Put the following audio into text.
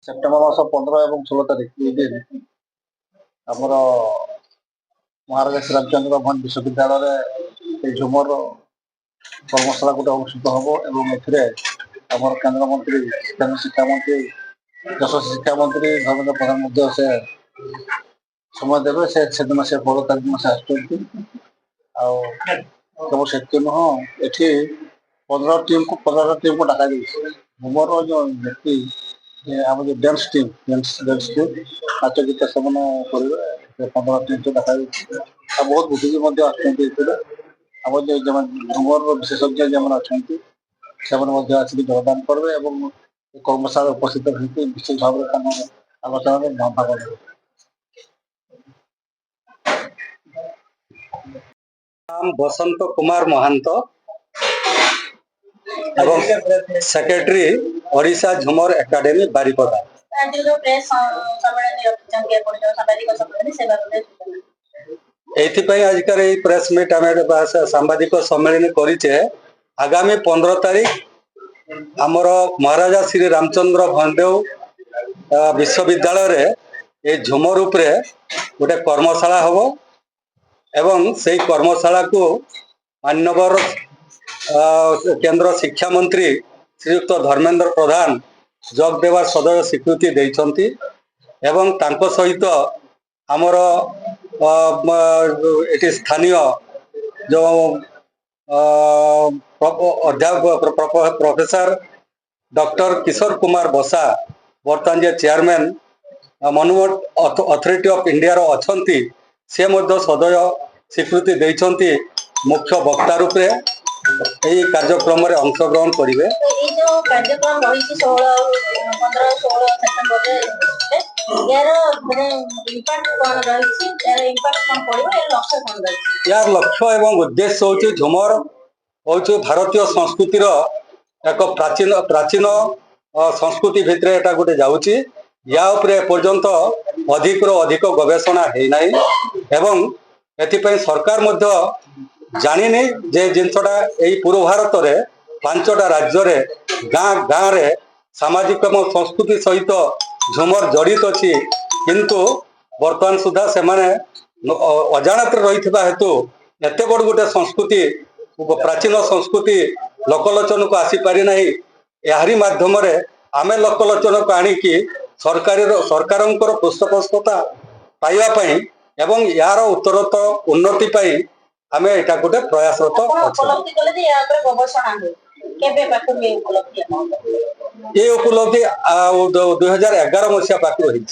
September ମାସ 15 ଏବଂ 16 ତାରିଖ ଦୁଇ ଦିନ ଆମର ମହାରାଜା ଶ୍ରୀରାମଚନ୍ଦ୍ର ଭଞ୍ଜ ବିଶ୍ୱବିଦ୍ୟାଳୟରେ এই ଝୁମର କର୍ମଶାଳା ଗୋଟେ ଅନୁଷ୍ଠିତ ହେବ ଏବଂ ଏଥିରେ ଆମର କେନ୍ଦ୍ରମନ୍ତ୍ରୀ କେନ୍ଦ୍ର ଶିକ୍ଷାମନ୍ତ୍ରୀ ଯଶସ୍ୱୀ ଶିକ୍ଷାମନ୍ତ୍ରୀ ଧର୍ମେନ୍ଦ୍ର ପ୍ରଧାନ ମଧ୍ୟ ସେ ସମୟ ଦେବେ। ସେଦିନ ସେ 16 ତାରିଖ ଦିନ ସେ ଆସୁଛନ୍ତି। ଆଉ କେବଳ ସେତିକି ନୁହଁ, ଏଠି 15ଟା ଟିମ୍କୁ ଡକାଯାଇଛି। ଝୁମର ଯେଉଁ ବ୍ୟକ୍ତି ଆମର ଯେଉଁ ଡ୍ୟାନ୍ସ ଟିମ୍ ନାଚ ଗୀତ ସେମାନେ କରିବେ। 15 ଟିମ୍କୁ ଡକାଯାଇଛି ଆଉ ବହୁତ ବୁଦ୍ଧିଜୀବୀ ମଧ୍ୟ ଆସୁଛନ୍ତି ଏଥିରେ। ଆମର ଯେଉଁ ଝୁମର ବିଶେଷଜ୍ଞ ଯେଉଁମାନେ ଅଛନ୍ତି ସେମାନେ ମଧ୍ୟ ଆସିକି ଯୋଗଦାନ କରିବେ ଏବଂ କର୍ମଶାଳାରେ ଉପସ୍ଥିତ ହୋଇକି ବିଶେଷ ଭାବରେ ତାଙ୍କ ଆଲୋଚନାରେ ଭାଗ ନେବେ। नाम बसंत कुमार महांत एवं सेक्रेटरी ओडिशा झुमर एकेडमी बारिपदा। आजकल प्रेस मीट आम सांबादिक सम्मेलन करें। आगामी 15 तारीख आमर महाराजा श्री रामचंद्र भंजदेव विश्वविद्यालय ये झुमर उपरे गोटे कर्मशाला हम एवं से कर्मशाला को मान्यवर केंद्र शिक्षा मंत्री श्रीयुक्त धर्मेंद्र प्रधान जोग देवार सदय स्वीकृति देइछंती एवं तांको सहित आमर एटी स्थानीय जो अध्यापक प्रोफेसर डॉक्टर किशोर कुमार बसा बर्तमान जे chairman monument authority of India रो अछंती से मध्य सदय स्वीकृति देइछंती मुख्य वक्ता रूप में यही कार्यक्रम में अंशग्रहण करेंगे। कार्यक्रम रही 15-16 सेप्टेम्बर यार लक्ष्य एवं उद्देश्य हूँ झुमर हूँ भारतीय संस्कृतिर एक प्राचीन प्राचीन संस्कृति भितर एटा गोटे जाऊँगी। या पर्यंत अधिक अधिक गवेषणा है एवं एथिपाई सरकार मध्य जानी जे जिनसटा यही पूर्व भारत में 5टा राज्य रे गाँ गाँ रे सामाजिक संस्कृति सहित झुमर जड़ित अच्छी किंतु वर्तमान सुधा से माने अजाणत रही हेतु एत बड़ गोटे संस्कृति प्राचीन संस्कृति लोकलोचन को आसी पारि नाही। यारी माध्यम आमे लोकलोचन को आणिकी सरकार पृष्ठपोषकता पाइबा पई एवं यार उत्तरोत्तर उन्नति पाई आमे एटा गोटे प्रयासरत ये उपलब्धि 2011 मसीहा पाखु रही।